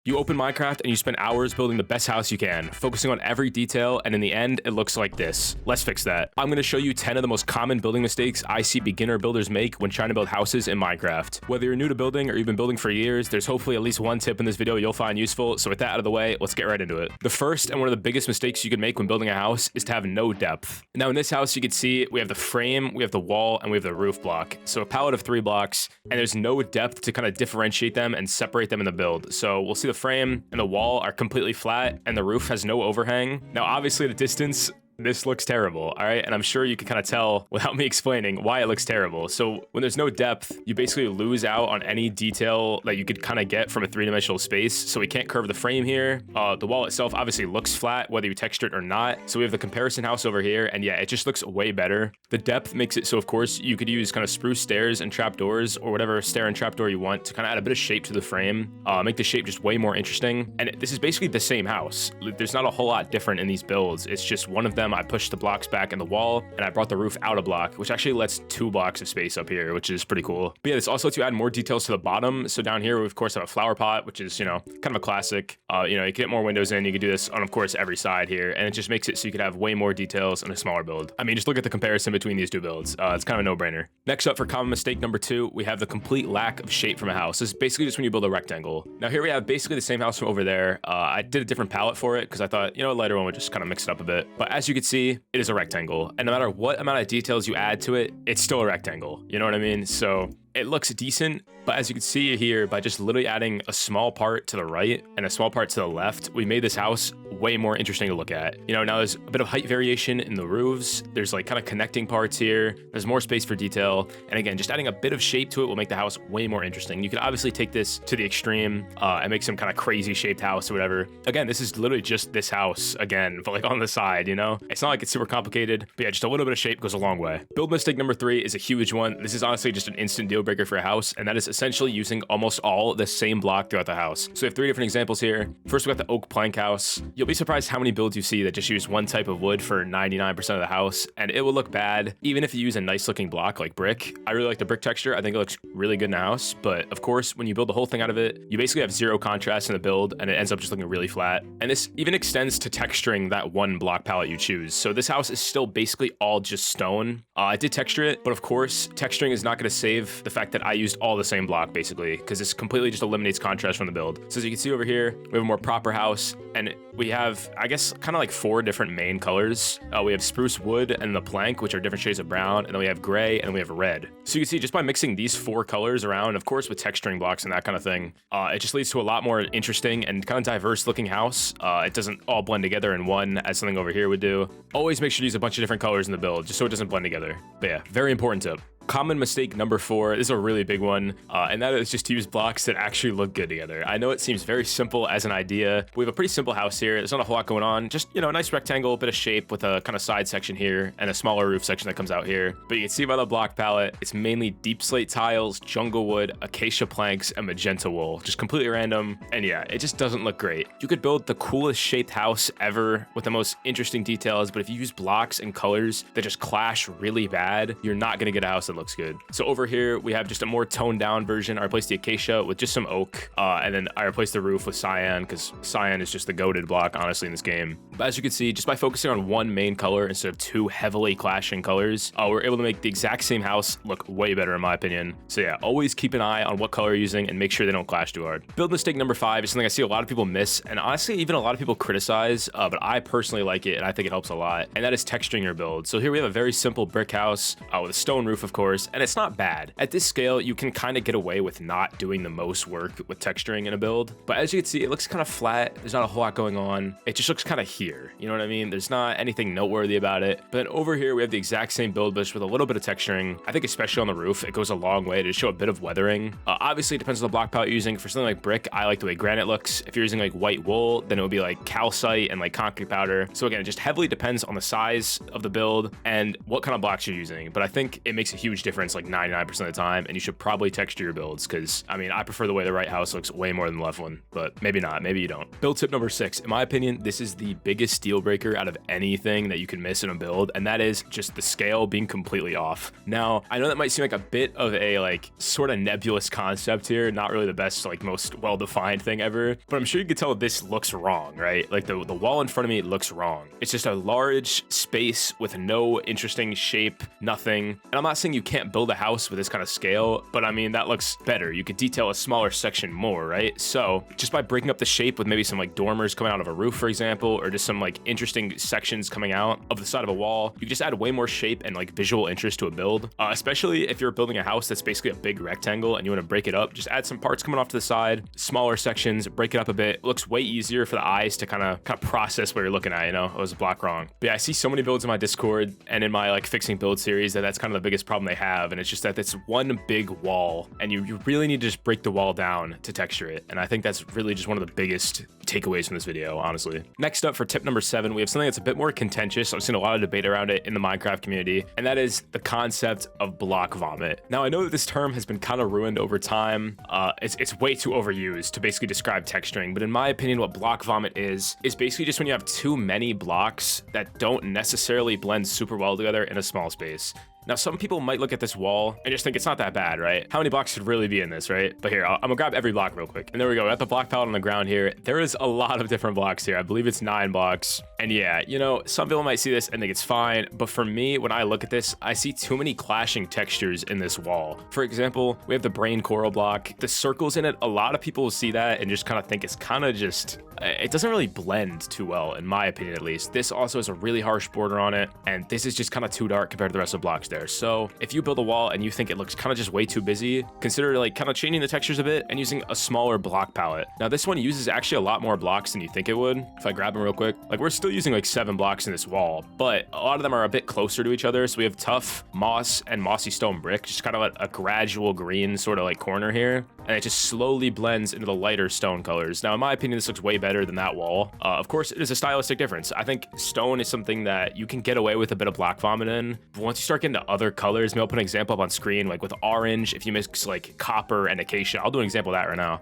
You open Minecraft and you spend hours building the best house you can, focusing on every detail, and in the end, it looks like this. Let's fix that. I'm gonna show you 10 of the most common building mistakes I see beginner builders make when trying to build houses in Minecraft. Whether you're new to building or you've been building for years, there's hopefully at least one tip in this video you'll find useful, so with that out of the way, let's get right into it. The first and one of the biggest mistakes you can make when building a house is to have no depth. Now in this house, you can see we have the frame, we have the wall, and we have the roof block. So a palette of 3 blocks, and there's no depth to kind of differentiate them and separate them in the build. So we'll see the frame and the wall are completely flat, and the roof has no overhang. Now obviously at a distance, this looks terrible, all right? And I'm sure you can kind of tell without me explaining why it looks terrible. So when there's no depth, you basically lose out on any detail that you could kind of get from a 3-dimensional space. So we can't curve the frame here. The wall itself obviously looks flat, whether you texture it or not. So we have the comparison house over here, and yeah, it just looks way better. The depth makes it so, of course, you could use kind of spruce stairs and trapdoors or whatever stair and trapdoor you want to kind of add a bit of shape to the frame, make the shape just way more interesting. And this is basically the same house. There's not a whole lot different in these builds. It's just one of them, I pushed the blocks back in the wall and I brought the roof out a block, which actually lets 2 blocks of space up here, which is pretty cool. But yeah, this also lets you add more details to the bottom. So down here, we of course have a flower pot, which is, kind of a classic. You can get more windows in. You can do this on, of course, every side here. And it just makes it so you could have way more details in a smaller build. I mean, just look at the comparison between these 2 builds. It's kind of a no-brainer. Next up for common mistake number 2, we have the complete lack of shape from a house. This is basically just when you build a rectangle. Now here we have basically the same house from over there. I did a different palette for it because I thought, a lighter one would just kind of mix it up a bit. But as you can see, it is a rectangle. And no matter what amount of details you add to it, it's still a rectangle. You know what I mean? So it looks decent, but as you can see here, by just literally adding a small part to the right and a small part to the left, we made this house way more interesting to look at. Now there's a bit of height variation in the roofs. There's like kind of connecting parts here. There's more space for detail. And again, just adding a bit of shape to it will make the house way more interesting. You can obviously take this to the extreme and make some kind of crazy shaped house or whatever. Again, this is literally just this house again, but like on the side, It's not like it's super complicated, but yeah, just a little bit of shape goes a long way. Build mistake number 3 is a huge one. This is honestly just an instant deal breaker for a house, and that is essentially using almost all the same block throughout the house. So we have 3 different examples here. First, we got the oak plank house. You'll be surprised how many builds you see that just use one type of wood for 99% of the house, and it will look bad even if you use a nice looking block like brick. I really like the brick texture. I think it looks really good in the house, but of course, when you build the whole thing out of it, you basically have 0 contrast in the build, and it ends up just looking really flat. And this even extends to texturing that one block palette you choose. So this house is still basically all just stone. I did texture it, but of course, texturing is not going to save the fact that I used all the same block basically, because this completely just eliminates contrast from the build. So as you can see over here, we have a more proper house, and we have, I guess, kind of like 4 different main colors. We have spruce wood and the plank, which are different shades of brown, and then we have gray, and then we have red. So you can see just by mixing these 4 colors around, of course with texturing blocks and that kind of thing, it just leads to a lot more interesting and kind of diverse looking house. It doesn't all blend together in one as something over here would do. Always make sure to use a bunch of different colors in the build just so it doesn't blend together. But yeah, very important tip. Common mistake number 4, this is a really big one, and that is just to use blocks that actually look good together. I know it seems very simple as an idea. We have a pretty simple house here. There's not a whole lot going on. Just, a nice rectangle, bit of shape with a kind of side section here and a smaller roof section that comes out here. But you can see by the block palette, it's mainly deep slate tiles, jungle wood, acacia planks, and magenta wool. Just completely random. And yeah, it just doesn't look great. You could build the coolest shaped house ever with the most interesting details, but if you use blocks and colors that just clash really bad, you're not gonna get a house that looks good. So over here, we have just a more toned down version. I replaced the acacia with just some oak, and then I replaced the roof with cyan because cyan is just the goated block, honestly, in this game. But as you can see, just by focusing on one main color instead of 2 heavily clashing colors, we're able to make the exact same house look way better, in my opinion. So yeah, always keep an eye on what color you're using and make sure they don't clash too hard. Build mistake number 5 is something I see a lot of people miss, and honestly, even a lot of people criticize, but I personally like it, and I think it helps a lot, and that is texturing your build. So here we have a very simple brick house with a stone roof, of course, and it's not bad. At this scale, you can kind of get away with not doing the most work with texturing in a build. But as you can see, it looks kind of flat. There's not a whole lot going on. It just looks kind of here. You know what I mean? There's not anything noteworthy about it. But then over here, we have the exact same build, but just with a little bit of texturing. I think especially on the roof, it goes a long way to show a bit of weathering. Obviously, it depends on the block palette you're using. For something like brick, I like the way granite looks. If you're using like white wool, then it would be like calcite and like concrete powder. So again, it just heavily depends on the size of the build and what kind of blocks you're using. But I think it makes a huge huge difference like 99% of the time, and you should probably texture your builds because, I mean, I prefer the way the right house looks way more than the left one, but maybe not, maybe you don't. Build tip number 6. In my opinion, this is the biggest deal breaker out of anything that you can miss in a build, and that is just the scale being completely off. Now, I know that might seem like a bit of a like sort of nebulous concept here, not really the best, like most well-defined thing ever, but I'm sure you could tell this looks wrong, right? Like the wall in front of me looks wrong. It's just a large space with no interesting shape, nothing. And I'm not saying you can't build a house with this kind of scale, but I mean, that looks better. You could detail a smaller section more, right? So just by breaking up the shape with maybe some like dormers coming out of a roof, for example, or just some like interesting sections coming out of the side of a wall, you can just add way more shape and like visual interest to a build, especially if you're building a house that's basically a big rectangle and you want to break it up. Just add some parts coming off to the side, smaller sections, break it up a bit. It looks way easier for the eyes to kind of process what you're looking at, you know? I was block wrong. But yeah, I see so many builds in my Discord and in my like fixing build series that's kind of the biggest problem they have, and it's just that it's one big wall and you really need to just break the wall down to texture it, and I think that's really just one of the biggest takeaways from this video, honestly. Next up, for tip number 7, we have something that's a bit more contentious. I've seen a lot of debate around it in the Minecraft community, and that is the concept of block vomit. Now, I know that this term has been kind of ruined over time. It's way too overused to basically describe texturing, but in my opinion, what block vomit is basically just when you have too many blocks that don't necessarily blend super well together in a small space. Now, some people might look at this wall and just think it's not that bad, right? How many blocks should really be in this, right? But here, I'm gonna grab every block real quick. And there we go, we got the block palette on the ground here. There is a lot of different blocks here. I believe it's 9 blocks. And yeah, you know, some people might see this and think it's fine, but for me, when I look at this, I see too many clashing textures in this wall. For example, we have the brain coral block. The circles in it, a lot of people see that and just kind of think it's kind of just, it doesn't really blend too well, in my opinion at least. This also has a really harsh border on it, and this is just kind of too dark compared to the rest of the blocks there. So if you build a wall and you think it looks kind of just way too busy, consider like kind of changing the textures a bit and using a smaller block palette. Now, this one uses actually a lot more blocks than you think it would. If I grab them real quick, like we're still using like 7 blocks in this wall, but a lot of them are a bit closer to each other. So we have tough moss and mossy stone brick, just kind of a gradual green sort of like corner here, and it just slowly blends into the lighter stone colors. Now, in my opinion, this looks way better than that wall. Of course, it is a stylistic difference. I think stone is something that you can get away with a bit of block vomit in, but once you start getting to other colors, maybe I'll put an example up on screen, like with orange, if you mix like copper and acacia. I'll do an example of that right now.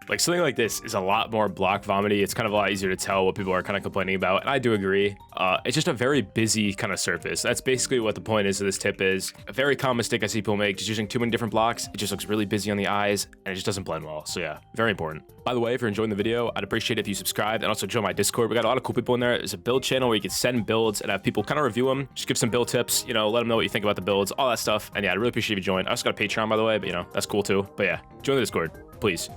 Like something like this is a lot more block vomity. It's kind of a lot easier to tell what people are kind of complaining about, and I do agree. It's just a very busy kind of surface. That's basically what the point is of this tip is. A very common mistake I see people make, just using too many different blocks. It just looks really busy on the eyes, and it just doesn't blend well. So yeah, very important. By the way, if you're enjoying the video, I'd appreciate it if you subscribe and also join my Discord. We got a lot of cool people in there. There's a build channel where you can send builds and have people kind of review them. Just give some build tips, you know, let them know what you think about the builds, all that stuff. And yeah, I'd really appreciate if you join. I also got a Patreon, by the way, but you know, that's cool too. But yeah, join the Discord, please.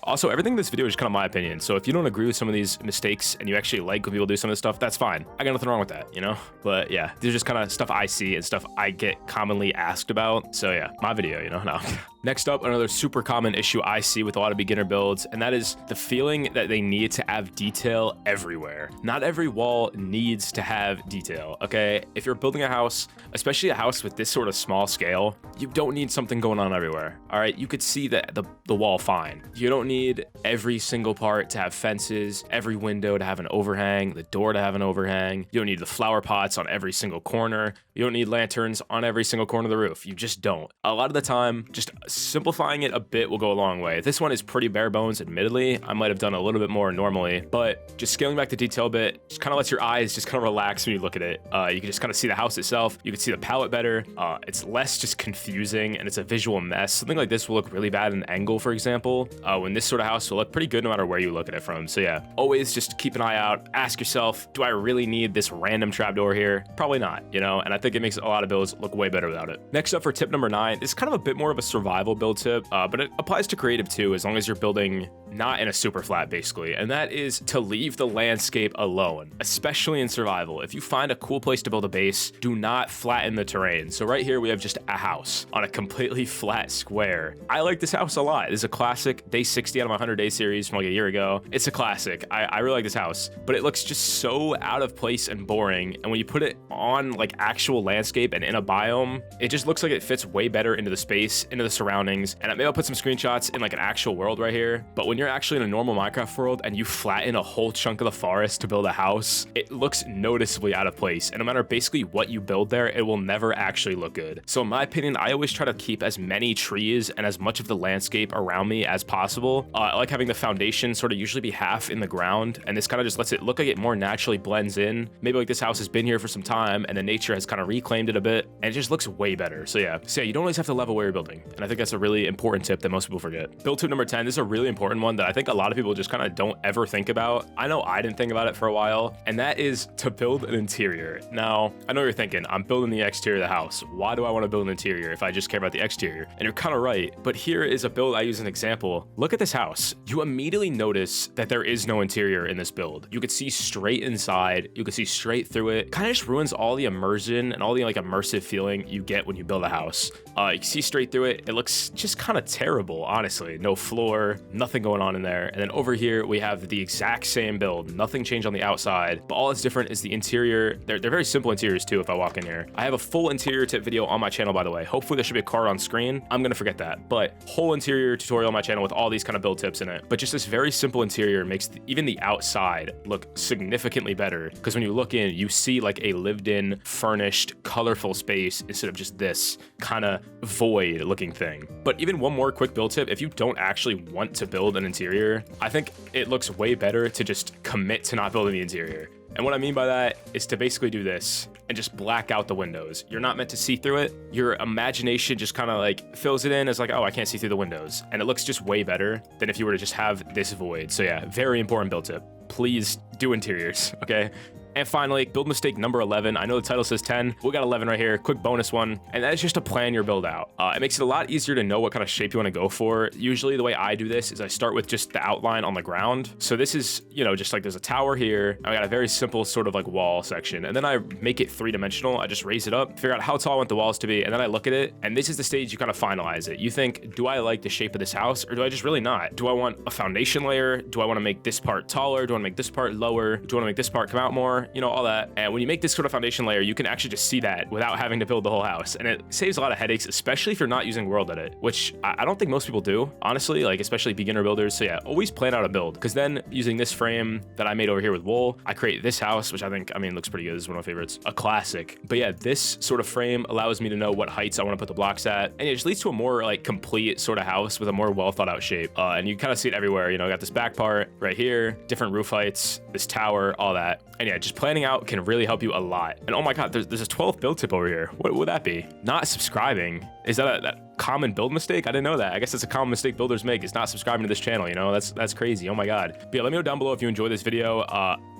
Also, everything in this video is just kind of my opinion. So if you don't agree with some of these mistakes and you actually like when people do some of this stuff, that's fine. I got nothing wrong with that, you know? But yeah, these are just kind of stuff I see and stuff I get commonly asked about. So yeah, my video, you know? No. Next up, another super common issue I see with a lot of beginner builds, and that is the feeling that they need to have detail everywhere. Not every wall needs to have detail, okay? If you're building a house, especially a house with this sort of small scale, you don't need something going on everywhere, all right? You could see the wall fine. You don't need every single part to have fences, every window to have an overhang, the door to have an overhang. You don't need the flower pots on every single corner. You don't need lanterns on every single corner of the roof. You just don't. A lot of the time, just simplifying it a bit will go a long way. This one is pretty bare bones, admittedly. I might have done a little bit more normally, but just scaling back the detail a bit just kind of lets your eyes just kind of relax when you look at it. You can just kind of see the house itself. You can see the palette better. It's less just confusing, and it's a visual mess. Something like this will look really bad at an angle, for example, when this sort of house will look pretty good no matter where you look at it from. So yeah, always just keep an eye out. Ask yourself, do I really need this random trapdoor here? Probably not, you know, and I think it makes a lot of builds look way better without it. Next up, for tip number 9, this is kind of a bit more of a survival build tip, but it applies to creative too, as long as you're building not in a super flat, basically, and that is to leave the landscape alone, especially in survival. If you find a cool place to build a base, do not flatten the terrain. So right here, we have just a house on a completely flat square. I like this house a lot. This is a classic day 60 out of my 100 day series from like a year ago. It's a classic. I really like this house, but it looks just so out of place and boring. And when you put it on like actual landscape and in a biome, it just looks like it fits way better into the space, into the surroundings, and maybe I'll put some screenshots in like an actual world right here. But when you're actually in a normal Minecraft world and you flatten a whole chunk of the forest to build a house, it looks noticeably out of place. And no matter basically what you build there, it will never actually look good. So in my opinion, I always try to keep as many trees and as much of the landscape around me as possible. I like having the foundation sort of usually be half in the ground, and this kind of just lets it look like it more naturally blends in. Maybe like this house has been here for some time and then nature has kind of reclaimed it a bit, and it just looks way better. So yeah, you don't always have to level where you're building, and I think that's a really important tip that most people forget. Build tip number 10, this is a really important one that I think a lot of people just kind of don't ever think about. I know I didn't think about it for a while, and that is to build an interior. Now, I know you're thinking, I'm building the exterior of the house. Why do I want to build an interior if I just care about the exterior? And you're kind of right, but here is a build I use as an example. Look at this house. You immediately notice that there is no interior in this build. You could see straight inside, you could see straight through it. Kind of just ruins all the immersion and all the like immersive feeling you get when you build a house. You can see straight through it. It looks just kind of terrible, honestly. No floor, nothing going on in there. And then over here, we have the exact same build. Nothing changed on the outside, but all that's different is the interior. They're very simple interiors too if I walk in here. I have a full interior tip video on my channel, by the way. Hopefully there should be a card on screen. I'm gonna forget that, but whole interior tutorial on my channel with all these kind of build tips in it. But just this very simple interior makes even the outside look significantly better, because when you look in, you see like a lived in, furnished, colorful space instead of just this kind of void looking thing. But even one more quick build tip, if you don't actually want to build an interior, I think it looks way better to just commit to not building the interior. And what I mean by that is to basically do this and just black out the windows. You're not meant to see through it. Your imagination just kind of like fills it in as like, oh, I can't see through the windows. And it looks just way better than if you were to just have this void. So yeah, very important build tip. Please do interiors, okay? And finally, build mistake number 11. I know the title says 10. We got 11 right here. Quick bonus one. And that is just to plan your build out. It makes it a lot easier to know what kind of shape you want to go for. Usually the way I do this is I start with just the outline on the ground. So this is, you know, just like there's a tower here. I got a very simple sort of like wall section. And then I make it three-dimensional. I just raise it up, figure out how tall I want the walls to be. And then I look at it. And this is the stage you kind of finalize it. You think, do I like the shape of this house or do I just really not? Do I want a foundation layer? Do I want to make this part taller? Do I want to make this part lower? Do I want to make this part come out more? You know, all that. And when you make this sort of foundation layer, you can actually just see that without having to build the whole house. And it saves a lot of headaches, especially if you're not using World Edit, which I don't think most people do, honestly, like especially beginner builders. So yeah, always plan out a build, because then using this frame that I made over here with wool, I create this house, which I mean, looks pretty good. This is one of my favorites, a classic. But yeah, this sort of frame allows me to know what heights I want to put the blocks at. And it just leads to a more like complete sort of house with a more well thought out shape. And you kind of see it everywhere. You know, I got this back part right here, different roof heights, this tower, all that. And yeah, just planning out can really help you a lot. And oh my God, there's a 12th build tip over here. What would that be? Not subscribing. Is that a common build mistake? I didn't know that. I guess it's a common mistake builders make, is not subscribing to this channel. You know, that's crazy. Oh my God. But yeah, let me know down below if you enjoyed this video.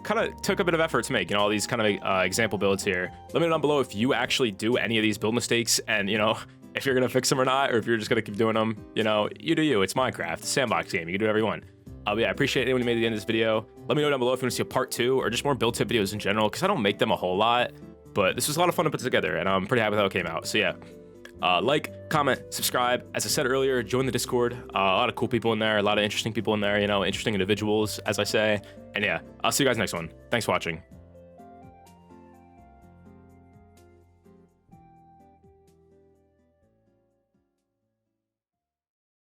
Kind of took a bit of effort to make, you know, all these kind of example builds here. Let me know down below if you actually do any of these build mistakes, and you know, if you're gonna fix them or not, or if you're just gonna keep doing them. You know, you do you. It's Minecraft, sandbox game. You can do whatever you want. Yeah, I appreciate anyone who made it to the end of this video. Let me know down below if you want to see a part 2 or just more build tip videos in general, because I don't make them a whole lot, but this was a lot of fun to put together, and I'm pretty happy with how it came out. So yeah, like, comment, subscribe. As I said earlier, join the Discord. A lot of cool people in there, a lot of interesting people in there, you know, interesting individuals, as I say. And yeah, I'll see you guys next one. Thanks for watching.